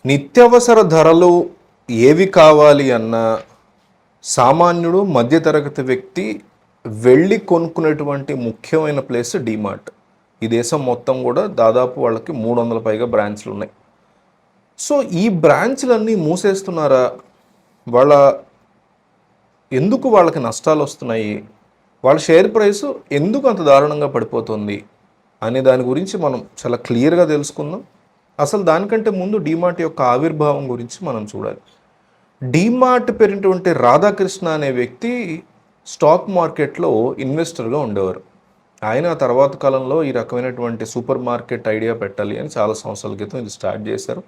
నిత్యావసర ధరలు ఏవి కావాలి అన్నా సామాన్యుడు మధ్యతరగతి వ్యక్తి వెళ్ళి కొనుక్కునేటువంటి ముఖ్యమైన ప్లేస్ డీమార్ట్. ఈ దేశం మొత్తం కూడా దాదాపు వాళ్ళకి 300 పైగా బ్రాంచ్లు ఉన్నాయి. సో ఈ బ్రాంచ్లన్నీ మూసేస్తున్నారా? వాళ్ళ ఎందుకు వాళ్ళకి నష్టాలు వస్తున్నాయి? వాళ్ళ షేర్ ప్రైస్ ఎందుకు అంత దారుణంగా పడిపోతుంది అనే దాని గురించి మనం చాలా క్లియర్గా తెలుసుకుందాం. అసలు దానికంటే ముందు డీమార్ట్ యొక్క ఆవిర్భావం గురించి మనం చూడాలి. డీమార్ట్ పేరినటువంటి రాధాకృష్ణ అనే వ్యక్తి స్టాక్ మార్కెట్లో ఇన్వెస్టర్గా ఉండేవారు. ఆయన ఆ తర్వాత కాలంలో ఈ రకమైనటువంటి సూపర్ మార్కెట్ ఐడియా పెట్టాలి అని చాలా సంవత్సరాల క్రితం ఇది స్టార్ట్ చేశారు.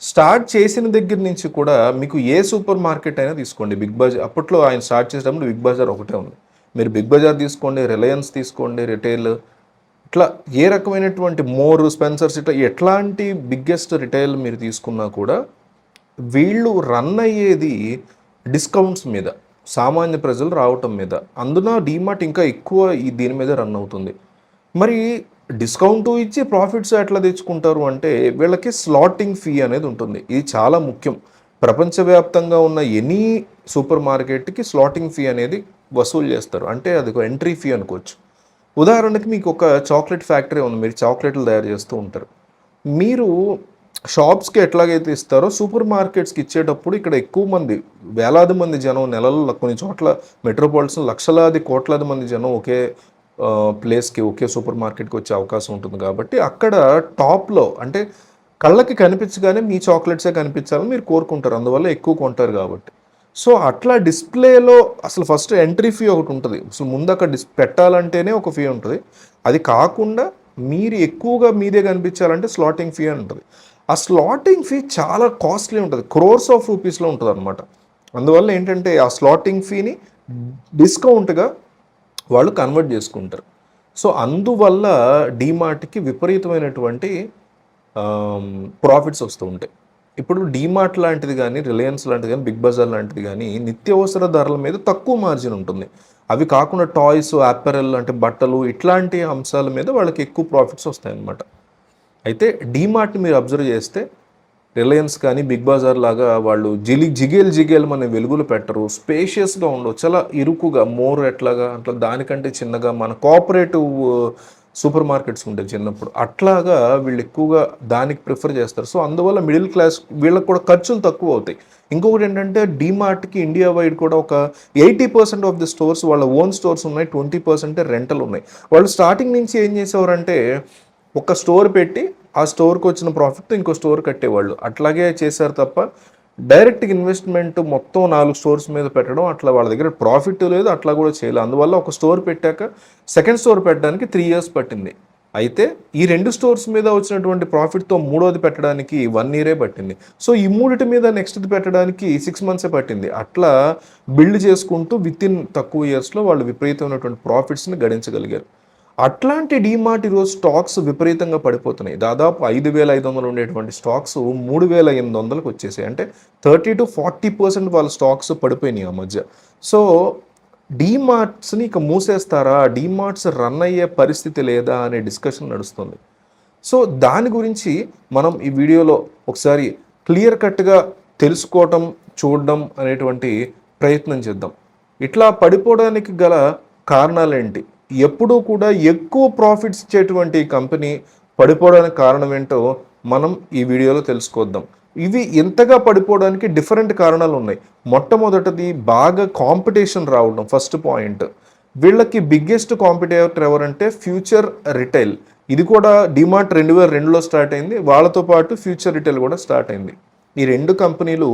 స్టార్ట్ చేసిన దగ్గర నుంచి కూడా మీకు ఏ సూపర్ మార్కెట్ అయినా తీసుకోండి, బిగ్ బజార్ అప్పట్లో ఆయన స్టార్ట్ చేసేటప్పుడు బిగ్ బజార్ ఒకటే ఉంది. మీరు బిగ్ బజార్ తీసుకోండి, రిలయన్స్ తీసుకోండి, రిటైల్, ఇట్లా ఏ రకమైనటువంటి మోర్, స్పెన్సర్స్, ఇట్లా ఎట్లాంటి బిగ్గెస్ట్ రిటైల్ మీరు తీసుకున్నా కూడా వీళ్ళు రన్ అయ్యేది డిస్కౌంట్స్ మీద, సామాన్య ప్రజలు రావటం మీద. అందున డీమార్ట్ ఇంకా ఎక్కువ దీని మీద రన్ అవుతుంది. మరి డిస్కౌంట్ ఇచ్చి ప్రాఫిట్స్ ఎట్లా తెచ్చుకుంటారు అంటే వీళ్ళకి స్లాటింగ్ ఫీ అనేది ఉంటుంది. ఇది చాలా ముఖ్యం. ప్రపంచవ్యాప్తంగా ఉన్న ఎనీ సూపర్ మార్కెట్కి స్లాటింగ్ ఫీ అనేది వసూలు చేస్తారు. అంటే అది ఒక ఎంట్రీ ఫీ అనుకోవచ్చు. ఉదాహరణకి మీకు ఒక చాక్లెట్ ఫ్యాక్టరీ ఉంది, మీరు చాక్లెట్లు తయారు చేస్తూ ఉంటారు. మీరు షాప్స్కి ఎట్లాగైతే ఇస్తారో సూపర్ మార్కెట్స్కి ఇచ్చేటప్పుడు ఇక్కడ ఎక్కువ మంది, వేలాది మంది జనం, నెలల్లో కొన్ని చోట్ల మెట్రోపాలిటన్ లక్షలాది కోట్లాది మంది జనం ఒకే ప్లేస్కి, ఒకే సూపర్ మార్కెట్కి వచ్చే అవకాశం ఉంటుంది. కాబట్టి అక్కడ టాప్లో అంటే కళ్ళకి కనిపించగానే మీ చాక్లెట్సే కనిపించాలని మీరు కోరుకుంటారు, అందువల్ల ఎక్కువ కొంటారు కాబట్టి. సో అట్లా డిస్ప్లేలో అసలు ఫస్ట్ ఎంట్రీ ఫీ ఒకటి ఉంటుంది. అసలు ముందు అక్కడ పెట్టాలంటేనే ఒక ఫీ ఉంటుంది. అది కాకుండా మీరు ఎక్కువగా మీదే కనిపించాలంటే స్లాటింగ్ ఫీ అని ఉంటుంది. ఆ స్లాటింగ్ ఫీ చాలా కాస్ట్లీ ఉంటుంది, క్రోర్స్ ఆఫ్ రూపీస్లో ఉంటుంది అనమాట. అందువల్ల ఏంటంటే ఆ స్లాటింగ్ ఫీని డిస్కౌంట్గా వాళ్ళు కన్వర్ట్ చేసుకుంటారు. సో అందువల్ల డీమార్ట్కి విపరీతమైనటువంటి ప్రాఫిట్స్ వస్తూ ఉంటాయి. ఇప్పుడు డీమార్ట్ లాంటిది కానీ, రిలయన్స్ లాంటిది కానీ, బిగ్ బజార్ లాంటిది కానీ నిత్యావసర ధరల మీద తక్కువ మార్జిన్ ఉంటుంది. అవి కాకుండా టాయ్స్, అపెరల్ అంటే బట్టలు, ఇట్లాంటి అంశాల మీద వాళ్ళకి ఎక్కువ ప్రాఫిట్స్ వస్తాయన్నమాట. అయితే డీమార్ట్ని మీరు అబ్జర్వ్ చేస్తే రిలయన్స్ కానీ, బిగ్ బజార్ లాగా వాళ్ళు జిగేలు మన వెలుగులు పెట్టరు. స్పేషియస్గా ఉండవు, చాలా ఇరుకుగా, మోర్ ఎట్లాగా అట్లా దానికంటే చిన్నగా మన కోఆపరేటివ్ సూపర్ మార్కెట్స్ ఉంటాయి చిన్నప్పుడు, అట్లాగా వీళ్ళు ఎక్కువగా దానికి ప్రిఫర్ చేస్తారు. సో అందువల్ల మిడిల్ క్లాస్ వీళ్ళకి కూడా ఖర్చులు తక్కువ అవుతాయి. ఇంకొకటి ఏంటంటే డీమార్ట్కి ఇండియా వైడ్ కూడా ఒక 80% ఆఫ్ ది స్టోర్స్ వాళ్ళ ఓన్ స్టోర్స్ ఉన్నాయి, 20% రెంటల్ ఉన్నాయి. వాళ్ళు స్టార్టింగ్ నుంచి ఏం చేసేవారంటే ఒక స్టోర్ పెట్టి ఆ స్టోర్కి వచ్చిన ప్రాఫిట్తో ఇంకో స్టోర్ కట్టేవాళ్ళు. అట్లాగే చేశారు తప్ప డైరెక్ట్ ఇన్వెస్ట్మెంట్ మొత్తం 4 స్టోర్స్ మీద పెట్టడం అట్లా వాళ్ళ దగ్గర ప్రాఫిట్ లేదు, అట్లా కూడా చేయలేదు. అందువల్ల ఒక స్టోర్ పెట్టాక సెకండ్ స్టోర్ పెట్టడానికి 3 years పట్టింది. అయితే ఈ 2 స్టోర్స్ మీద వచ్చినటువంటి ప్రాఫిట్తో మూడోది పెట్టడానికి 1 year పట్టింది. సో ఈ మూడిటి మీద నెక్స్ట్ది పెట్టడానికి 6 months పట్టింది. అట్లా బిల్డ్ చేసుకుంటూ విత్ ఇన్ తక్కువ ఇయర్స్లో వాళ్ళు విపరీతమైనటువంటి ప్రాఫిట్స్ని గడించగలిగారు. అట్లాంటి డీమార్ట్ ఈరోజు స్టాక్స్ విపరీతంగా పడిపోతున్నాయి. దాదాపు 5,500 ఉండేటువంటి స్టాక్స్ 3,800కి వచ్చేసాయి. అంటే 30 to 40% వాళ్ళ స్టాక్స్ పడిపోయినాయి ఆ మధ్య. సో డీమార్ట్స్ని ఇక మూసేస్తారా, డీమార్ట్స్ రన్ అయ్యే పరిస్థితి లేదా అనే డిస్కషన్ నడుస్తుంది. సో దాని గురించి మనం ఈ వీడియోలో ఒకసారి క్లియర్ కట్గా తెలుసుకోవటం, చూడడం అనేటువంటి ప్రయత్నం చేద్దాం. ఇట్లా పడిపోవడానికి గల కారణాలేంటి, ఎప్పుడూ కూడా ఎక్కువ ప్రాఫిట్స్ ఇచ్చేటువంటి కంపెనీ పడిపోవడానికి కారణం ఏంటో మనం ఈ వీడియోలో తెలుసుకొద్దాం. ఇవి ఎంతగా పడిపోవడానికి డిఫరెంట్ కారణాలు ఉన్నాయి. మొట్టమొదటిది బాగా కాంపిటీషన్ రావడం ఫస్ట్ పాయింట్. వీళ్ళకి బిగ్గెస్ట్ కాంపిటేటర్ ఎవరంటే ఫ్యూచర్ రిటైల్. ఇది కూడా డీమార్ట్ 2002లో స్టార్ట్ అయింది, వాళ్ళతో పాటు ఫ్యూచర్ రిటైల్ కూడా స్టార్ట్ అయింది. ఈ 2 కంపెనీలు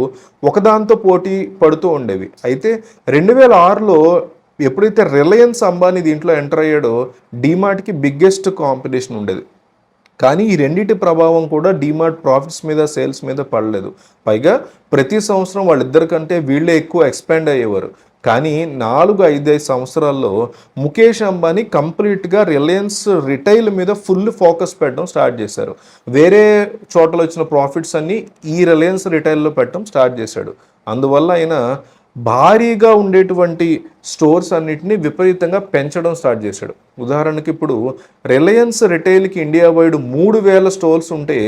ఒకదాంతో పోటీ పడుతూ ఉండేవి. అయితే 2006లో ఎప్పుడైతే రిలయన్స్ అంబానీ దీంట్లో ఎంటర్ అయ్యాడో డీమార్ట్కి బిగ్గెస్ట్ కాంపిటీషన్ ఉండేది. కానీ ఈ రెండింటి ప్రభావం కూడా డీమార్ట్ ప్రాఫిట్స్ మీద, సేల్స్ మీద పడలేదు. పైగా ప్రతి సంవత్సరం వాళ్ళిద్దరికంటే వీళ్ళే ఎక్కువ ఎక్స్పాండ్ అయ్యేవారు. కానీ 4-5 సంవత్సరాల్లో ముఖేష్ అంబానీ కంప్లీట్గా రిలయన్స్ రిటైల్ మీద ఫుల్ ఫోకస్ పెట్టడం స్టార్ట్ చేశారు. వేరే చోట్ల వచ్చిన ప్రాఫిట్స్ అన్నీ ఈ రిలయన్స్ రిటైల్లో పెట్టడం స్టార్ట్ చేశాడు. అందువల్ల ఆయన భారీగా ఉండేటువంటి స్టోర్స్ అన్నిటిని విపరీతంగా పెంచడం స్టార్ట్ చేశాడు. ఉదాహరణకి ఇప్పుడు రిలయన్స్ రిటైల్కి ఇండియా వైడ్ 3,000 స్టోర్స్ ఉంటే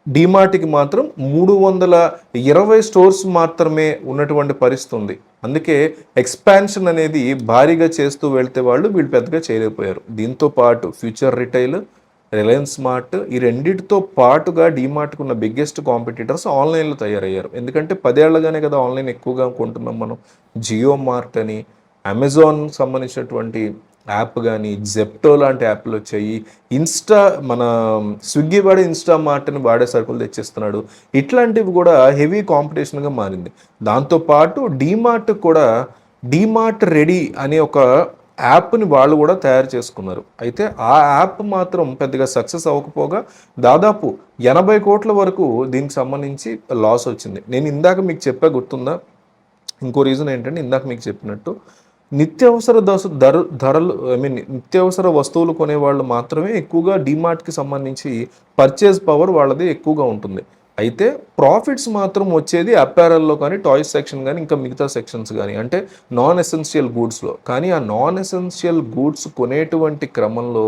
డీమార్ట్కి మాత్రం 320 స్టోర్స్ మాత్రమే ఉన్నటువంటి పరిస్థితి ఉంది. అందుకే ఎక్స్పాన్షన్ అనేది భారీగా చేస్తూ వెళ్తే వీళ్ళు పెద్దగా చేయలేకపోయారు. దీంతో పాటు ఫ్యూచర్ రిటైల్, రిలయన్స్ స్మార్ట్ ఈ రెండిటితో పాటుగా డీమార్ట్కి ఉన్న బిగ్గెస్ట్ కాంపిటీటర్స్ ఆన్లైన్లో తయారయ్యారు. ఎందుకంటే 10 ఏళ్లగానే కదా ఆన్లైన్ ఎక్కువగా కొంటున్నాం మనం. జియో మార్ట్ అని, అమెజాన్ సంబంధించినటువంటి యాప్ కానీ, జెప్టో లాంటి యాప్లు వచ్చాయి. ఇన్స్టా మన స్విగ్గీ వాడే ఇన్స్టా మార్ట్ని వాడే సరుకులు తెచ్చిస్తున్నాడు. ఇట్లాంటివి కూడా హెవీ కాంపిటీషన్గా మారింది. దాంతోపాటు డీమార్ట్ కూడా డీమార్ట్ రెడీ అనే ఒక యాప్ని వాళ్ళు కూడా తయారు చేసుకున్నారు. అయితే ఆ యాప్ మాత్రం పెద్దగా సక్సెస్ అవ్వకపోగా దాదాపు 80 కోట్ల వరకు దీనికి సంబంధించి లాస్ వచ్చింది. నేను ఇందాక మీకు చెప్పా గుర్తుందా? ఇంకో రీజన్ ఏంటంటే ఇందాక మీకు చెప్పినట్టు నిత్యావసర ధరలు నిత్యావసర వస్తువులు కొనేవాళ్ళు మాత్రమే ఎక్కువగా డీమార్ట్కి సంబంధించి పర్చేజ్ పవర్ వాళ్ళది ఎక్కువగా ఉంటుంది. అయితే ప్రాఫిట్స్ మాత్రం వచ్చేది అప్పారల్లో కానీ, టాయ్స్ సెక్షన్ కానీ, ఇంకా మిగతా సెక్షన్స్ కానీ, అంటే నాన్ ఎసెన్షియల్ గూడ్స్లో. కానీ ఆ నాన్ ఎసెన్షియల్ గూడ్స్ కొనేటువంటి క్రమంలో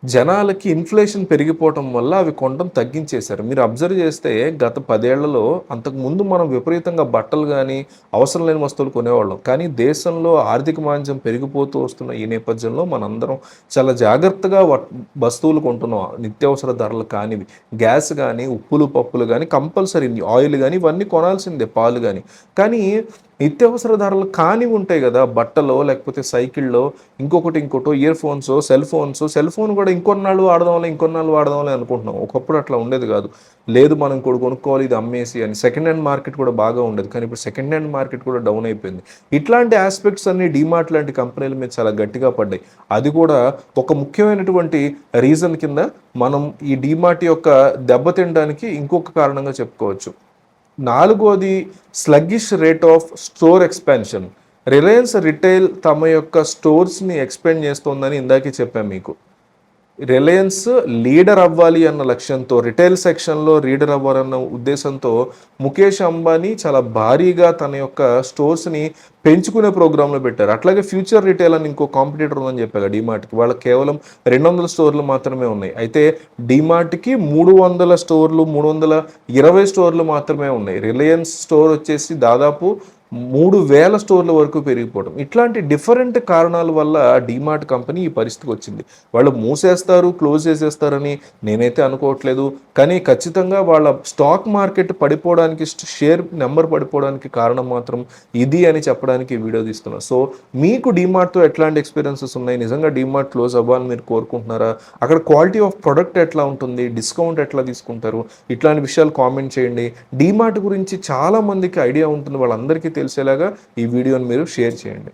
జనాలకి ఇన్ఫ్లేషన్ పెరిగిపోవటం వల్ల అవి కొనడం తగ్గించేశారు. మీరు అబ్జర్వ్ చేస్తే గత 10 ఏళ్లలో అంతకుముందు మనం విపరీతంగా బట్టలు కానీ అవసరం లేని వస్తువులు కొనేవాళ్ళం. కానీ దేశంలో ఆర్థిక మాంద్యం పెరిగిపోతూ వస్తున్న ఈ నేపథ్యంలో మనందరం చాలా జాగ్రత్తగా వస్తువులు కొంటున్నాం. నిత్యావసర ధరలు కానివి, గ్యాస్ కానీ, ఉప్పులు పప్పులు కానీ, కంపల్సరీ ఆయిల్ కానీ ఇవన్నీ కొనాల్సిందే, పాలు కానీ. కానీ నిత్యావసర ధరలు కాని ఉంటాయి కదా, బట్టలో లేకపోతే సైకిల్లో ఇంకోటో ఇయర్ ఫోన్స్, సెల్ ఫోన్ కూడా ఇంకొన్నాళ్ళు వాడదాంలే అనుకుంటున్నాం. ఒకప్పుడు అట్లా ఉండేది కాదు. లేదు మనం ఇంకోటి కొనుక్కోవాలి, ఇది అమ్మేసి అని. సెకండ్ హ్యాండ్ మార్కెట్ కూడా బాగా ఉండేది, కానీ ఇప్పుడు సెకండ్ హ్యాండ్ మార్కెట్ కూడా డౌన్ అయిపోయింది. ఇట్లాంటి ఆస్పెక్ట్స్ అన్ని డీమార్ట్ లాంటి కంపెనీల మీద చాలా గట్టిగా పడ్డాయి. అది కూడా ఒక ముఖ్యమైనటువంటి రీజన్ కింద మనం ఈ డీమార్ట్ యొక్క దెబ్బతినడానికి ఇంకొక కారణంగా చెప్పుకోవచ్చు. 4వది sluggish rate of store expansion. Reliance retail తమ యొక్క స్టోర్స్ని ఎక్స్పాండ్ చేస్తోందని ఇందాకే చెప్పాను మీకు. రిలయన్స్ లీడర్ అవ్వాలి అన్న లక్ష్యంతో, రిటైల్ సెక్షన్లో లీడర్ అవ్వాలన్న ఉద్దేశంతో ముఖేష్ అంబానీ చాలా భారీగా తన యొక్క స్టోర్స్ని పెంచుకునే ప్రోగ్రాంలో పెట్టారు. అట్లాగే ఫ్యూచర్ రిటైల్ అని ఇంకో కాంపిటీటర్ ఉందని చెప్పారు డీమార్ట్కి. వాళ్ళకి కేవలం 200 స్టోర్లు మాత్రమే ఉన్నాయి. అయితే డీమార్ట్కి 300 స్టోర్లు, 320 స్టోర్లు మాత్రమే ఉన్నాయి. రిలయన్స్ స్టోర్ వచ్చేసి దాదాపు 3000 స్టోర్ల వరకు పెరిగిపోవడం. ఇట్లాంటి డిఫరెంట్ కారణాల వల్ల డీమార్ట్ కంపెనీ ఈ పరిస్థితికి వచ్చింది. వాళ్ళు మూసేస్తారు, క్లోజ్ చేసేస్తారని నేనైతే అనుకోవట్లేదు. కానీ ఖచ్చితంగా వాళ్ళ స్టాక్ మార్కెట్ పడిపోవడానికి, షేర్ నెంబర్ పడిపోవడానికి కారణం మాత్రం ఇది అని చెప్పడానికి వీడియో తీస్తున్నా. సో మీకు డీమార్ట్తో ఎట్లాంటి ఎక్స్పీరియన్సెస్ ఉన్నాయి? నిజంగా డీమార్ట్ క్లోజ్ అవ్వాలని మీరు కోరుకుంటున్నారా? అక్కడ క్వాలిటీ ఆఫ్ ప్రొడక్ట్ ఎట్లా ఉంటుంది? డిస్కౌంట్ ఎట్లా తీసుకుంటారు? ఇట్లాంటి విషయాలు కామెంట్ చేయండి. డీమార్ట్ గురించి చాలా మందికి ఐడియా ఉంటుంది, వాళ్ళందరికీ తెలిసేలాగా ఈ వీడియోని మీరు షేర్ చేయండి.